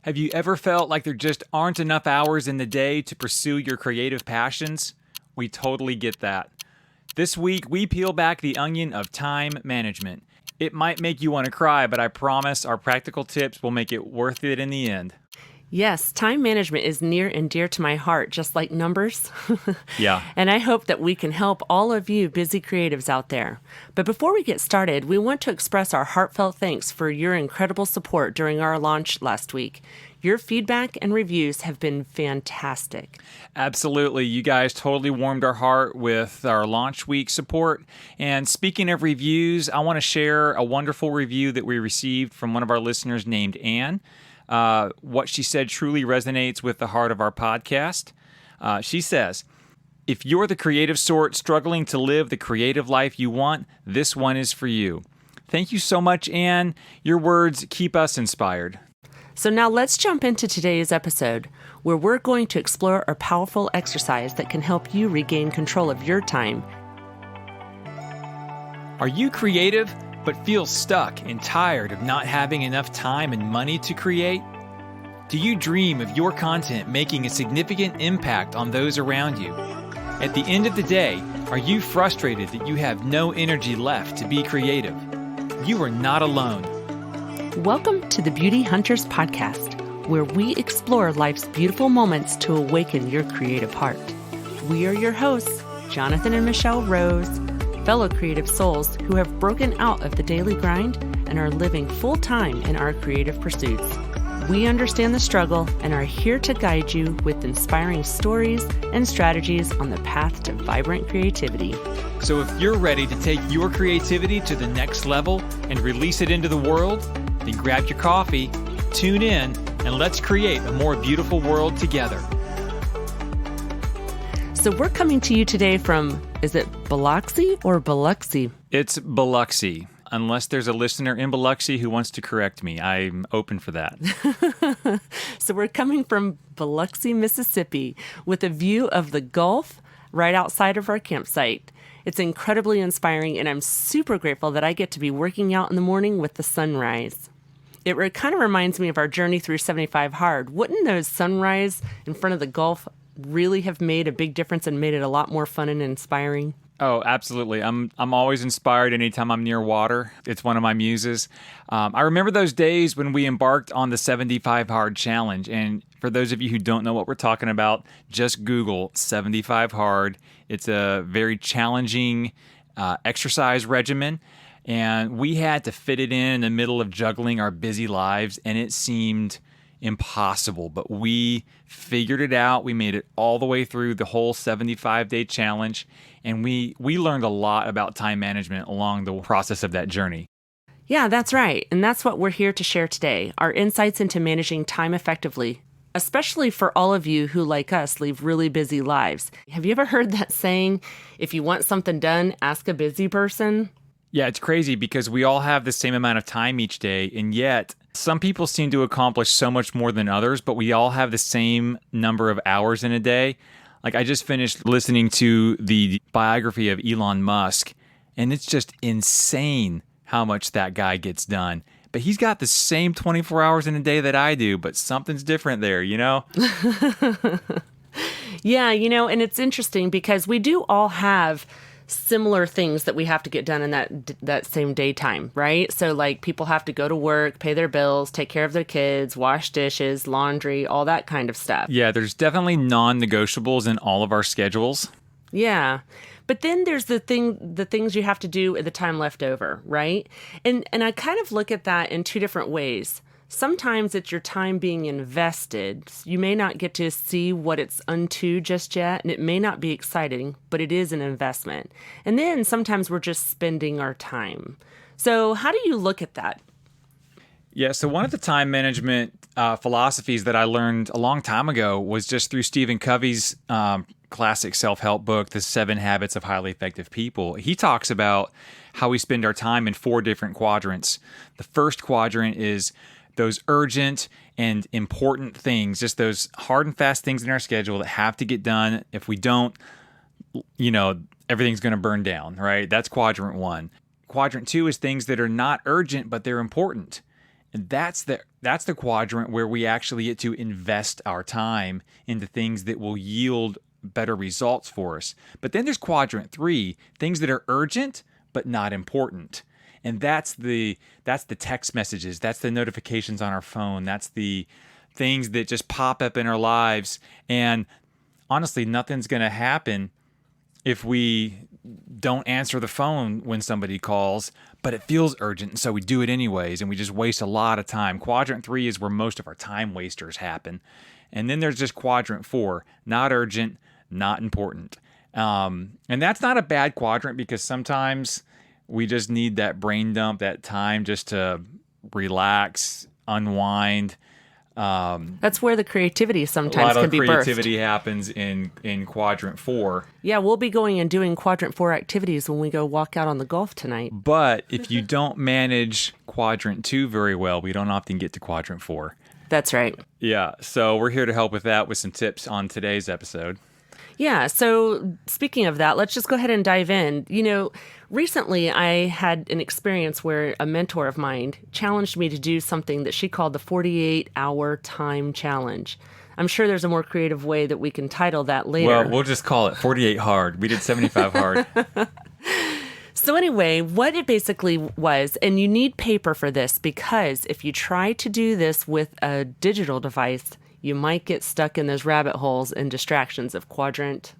Have you ever felt like there just aren't enough hours in the day to pursue your creative passions? We totally get that. This week, we peel back the onion of time management. It might make you want to cry, but I promise our practical tips will make it worth it in the end. Yes, time management is near and dear to my heart, just like numbers. Yeah. And I hope that we can help all of you busy creatives out there. But before we get started, we want to express our heartfelt thanks for your incredible support during our launch last week. Your feedback and reviews have been fantastic. Absolutely. You guys totally warmed our heart with our launch week support. And speaking of reviews, I want to share a wonderful review that we received from one of our listeners named Anne. What she said truly resonates with the heart of our podcast. She says, if you're the creative sort struggling to live the creative life you want, this one is for you. Thank you so much, Anne. Your words keep us inspired. So now let's jump into today's episode, where we're going to explore a powerful exercise that can help you regain control of your time. Are you creative, but feel stuck and tired of not having enough time and money to create? Do you dream of your content making a significant impact on those around you? At the end of the day, are you frustrated that you have no energy left to be creative? You are not alone. Welcome to the Beauty Hunters Podcast, where we explore life's beautiful moments to awaken your creative heart. We are your hosts, Jonathan and Michelle Rose, fellow creative souls who have broken out of the daily grind and are living full-time in our creative pursuits. We understand the struggle and are here to guide you with inspiring stories and strategies on the path to vibrant creativity. So if you're ready to take your creativity to the next level and release it into the world, then grab your coffee, tune in, and let's create a more beautiful world together. So we're coming to you today from, is it Biloxi or Biloxi? It's Biloxi. Unless there's a listener in Biloxi who wants to correct me, I'm open for that. So we're coming from Biloxi, Mississippi, with a view of the Gulf right outside of our campsite. It's incredibly inspiring, and I'm super grateful that I get to be working out in the morning with the sunrise. It kind of reminds me of our journey through 75 Hard. Wouldn't those sunrise in front of the Gulf really have made a big difference and made it a lot more fun and inspiring? Oh, absolutely. I'm always inspired anytime I'm near water. It's one of my muses. I remember those days when we embarked on the 75 Hard Challenge. And for those of you who don't know what we're talking about, just Google 75 Hard. It's a very challenging exercise regimen. And we had to fit it in the middle of juggling our busy lives. And it seemed impossible, but we figured it out. We made it all the way through the whole 75-day challenge, and we learned a lot about time management along the process of that journey. Yeah, that's right. And that's what we're here to share today, our insights into managing time effectively, especially for all of you who, like us, lead really busy lives. Have you ever heard that saying, if you want something done, ask a busy person? Yeah, it's crazy because we all have the same amount of time each day, and yet some people seem to accomplish so much more than others, but we all have the same number of hours in a day. Like, I just finished listening to the biography of Elon Musk, and it's just insane how much that guy gets done. But he's got the same 24 hours in a day that I do, but something's different there, you know? Yeah, and it's interesting because we do all have similar things that we have to get done in that same daytime, right? So like people have to go to work, pay their bills, take care of their kids, wash dishes, laundry, all that kind of stuff. Yeah, there's definitely non-negotiables in all of our schedules. Yeah. But then there's the things you have to do at the time left over, right? And I kind of look at that in two different ways. Sometimes it's your time being invested. You may not get to see what it's unto just yet, and it may not be exciting, but it is an investment. And then sometimes we're just spending our time. So how do you look at that? Yeah, so one of the time management philosophies that I learned a long time ago was just through Stephen Covey's classic self-help book, The 7 Habits of Highly Effective People. He talks about how we spend our time in 4 different quadrants. The first quadrant is those urgent and important things, just those hard and fast things in our schedule that have to get done. If we don't, everything's going to burn down, right? That's quadrant 1. Quadrant 2 is things that are not urgent, but they're important. And that's the quadrant where we actually get to invest our time into things that will yield better results for us. But then there's quadrant 3, things that are urgent but not important. And that's the text messages, that's the notifications on our phone, that's the things that just pop up in our lives. And honestly, nothing's going to happen if we don't answer the phone when somebody calls, but it feels urgent, and so we do it anyways, and we just waste a lot of time. Quadrant 3 is where most of our time wasters happen. And then there's just quadrant 4, not urgent, not important. And that's not a bad quadrant, because sometimes we just need that brain dump, that time just to relax, unwind. That's where the creativity sometimes can be birthed. A lot of creativity happens in quadrant 4. Yeah, we'll be going and doing quadrant 4 activities when we go walk out on the golf tonight. But if you don't manage quadrant 2 very well, we don't often get to quadrant 4. That's right. Yeah, so we're here to help with that with some tips on today's episode. Yeah, so speaking of that, let's just go ahead and dive in. Recently I had an experience where a mentor of mine challenged me to do something that she called the 48-hour time challenge. I'm sure there's a more creative way that we can title that later. Well, we'll just call it 48 hard. We did 75 hard. So anyway, what it basically was, and you need paper for this, because if you try to do this with a digital device, you might get stuck in those rabbit holes and distractions of quadrant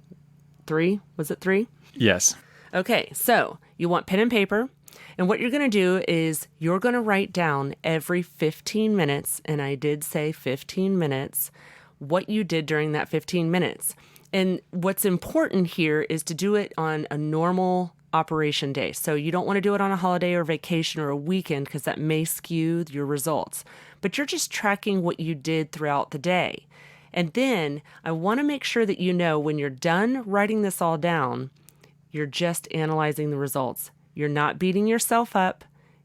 3. Was it 3? Yes. Okay, so you want pen and paper. And what you're going to do is you're going to write down every 15 minutes, and I did say 15 minutes, what you did during that 15 minutes. And what's important here is to do it on a normal operation day. So you don't want to do it on a holiday or vacation or a weekend, because that may skew your results. But you're just tracking what you did throughout the day. And then I want to make sure that you know when you're done writing this all down, you're just analyzing the results. You're not beating yourself up.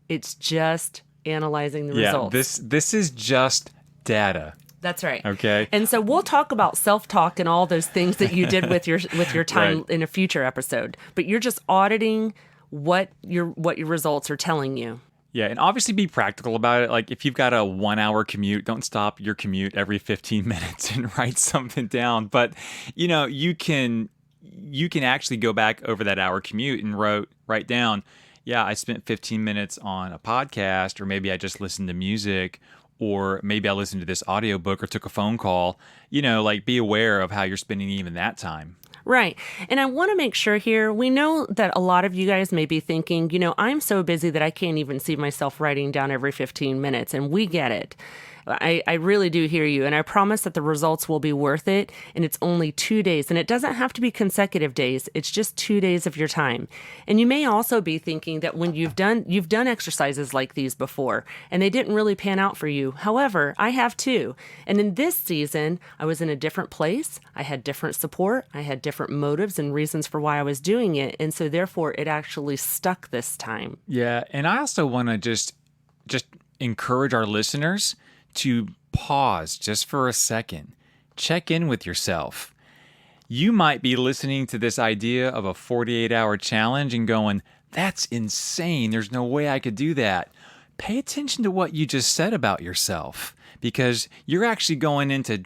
It's just analyzing the results. Yeah, this is just data. That's right. Okay. And so we'll talk about self-talk and all those things that you did with your time Right. in a future episode. But you're just auditing what your results are telling you. Yeah, and obviously be practical about it. Like if you've got a 1-hour commute, don't stop your commute every 15 minutes and write something down. But you can actually go back over that hour commute and write down, yeah, I spent 15 minutes on a podcast, or maybe I just listened to music, or maybe I listened to this audiobook or took a phone call. Be aware of how you're spending even that time. Right. And I want to make sure here, we know that a lot of you guys may be thinking, I'm so busy that I can't even see myself writing down every 15 minutes, and we get it. I really do hear you, and I promise that the results will be worth it, and it's only 2 days, and it doesn't have to be consecutive days. It's just 2 days of your time. And you may also be thinking that when you've done exercises like these before, and they didn't really pan out for you. However, I have too. And in this season, I was in a different place. I had different support. I had different motives and reasons for why I was doing it, and so therefore it actually stuck this time. Yeah, and I also want to just encourage our listeners to pause just for a second. Check in with yourself. You might be listening to this idea of a 48-hour challenge and going, that's insane. There's no way I could do that. Pay attention to what you just said about yourself, because you're actually going into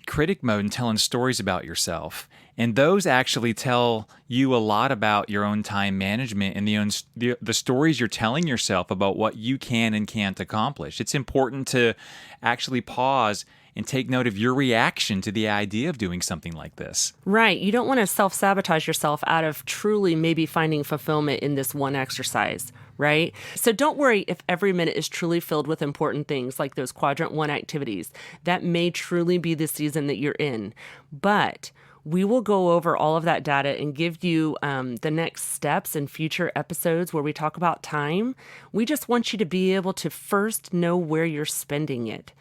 critic mode and telling stories about yourself. And those actually tell you a lot about your own time management and the stories you're telling yourself about what you can and can't accomplish. It's important to actually pause and take note of your reaction to the idea of doing something like this. Right. You don't want to self-sabotage yourself out of truly maybe finding fulfillment in this one exercise, right? So don't worry if every minute is truly filled with important things like those quadrant 1 activities. That may truly be the season that you're in. But we will go over all of that data and give you the next steps in future episodes where we talk about time. We just want you to be able to first know where you're spending it.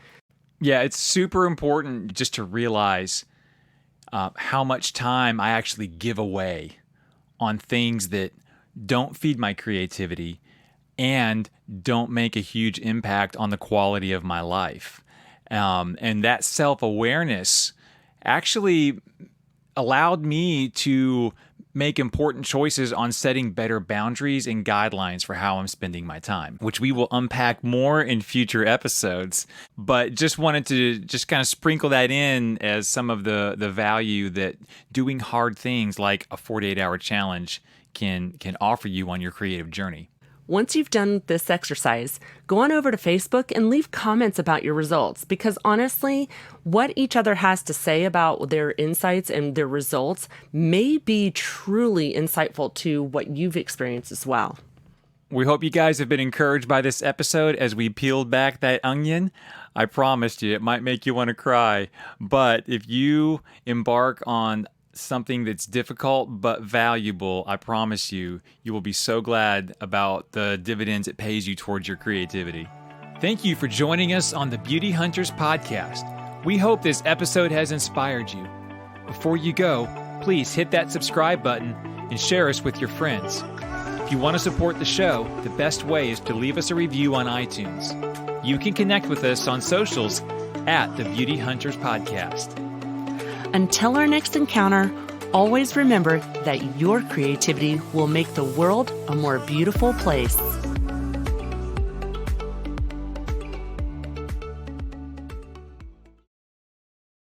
Yeah, it's super important just to realize how much time I actually give away on things that don't feed my creativity and don't make a huge impact on the quality of my life. And that self-awareness actually allowed me to make important choices on setting better boundaries and guidelines for how I'm spending my time, which we will unpack more in future episodes. But just wanted to just kind of sprinkle that in as some of the value that doing hard things like a 48-hour challenge can offer you on your creative journey. Once you've done this exercise, go on over to Facebook and leave comments about your results, because honestly, what each other has to say about their insights and their results may be truly insightful to what you've experienced as well. We hope you guys have been encouraged by this episode as we peeled back that onion. I promised you it might make you want to cry, but if you embark on something that's difficult but valuable, I promise you will be so glad about the dividends it pays you towards your creativity. Thank you for joining us on the Beauty Hunters podcast. We hope this episode has inspired you. Before you go, please hit that subscribe button and share us with your friends. If you want to support the show, the best way is to leave us a review on iTunes. You can connect with us on socials at the Beauty Hunters podcast. Until our next encounter, always remember that your creativity will make the world a more beautiful place.